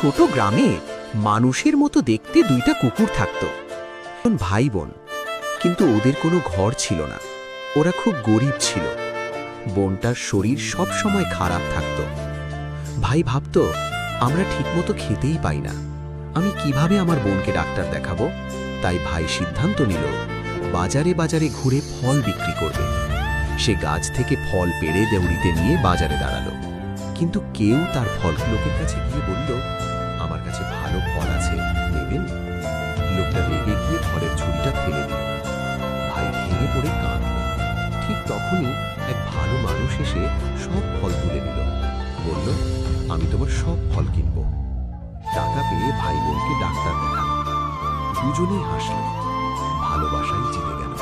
ছোট গ্রামে মানুষের মতো দেখতে দুইটা কুকুর থাকত। ভাই বোন, কিন্তু ওদের কোনো ঘর ছিল না। ওরা খুব গরিব ছিল। বোনটার শরীর সব সময় খারাপ থাকত। ভাই ভাবত, আমরা ঠিকমতো খেতেই পাই না, আমি কিভাবে আমার বোনকে ডাক্তার দেখাবো। তাই ভাই সিদ্ধান্ত নিল বাজারে বাজারে ঘুরে ফল বিক্রি করবে। সে গাছ থেকে ফল পেড়ে দেউড়িতে নিয়ে বাজারে দাঁড়ালো, কিন্তু কেউ তার ফলগুলোকে কাছে গিয়ে বলল, আমার কাছে ভালো ফল আছে, নেবেন? লোকটা রেগে গিয়ে ফলের ঝুড়িটা ফেলে দিল। ভাই ভেঙে পড়ে কাঁদল। ঠিক তখনই এক ভালো মানুষ এসে সব ফল তুলে নিল, বলল, আমি তোমার সব ফল কিনব। টাকা পেয়ে ভাই বোনকে ডাক্তার দেখালো। দুজনেই হাসল, ভালোবাসাই জিতে গেল।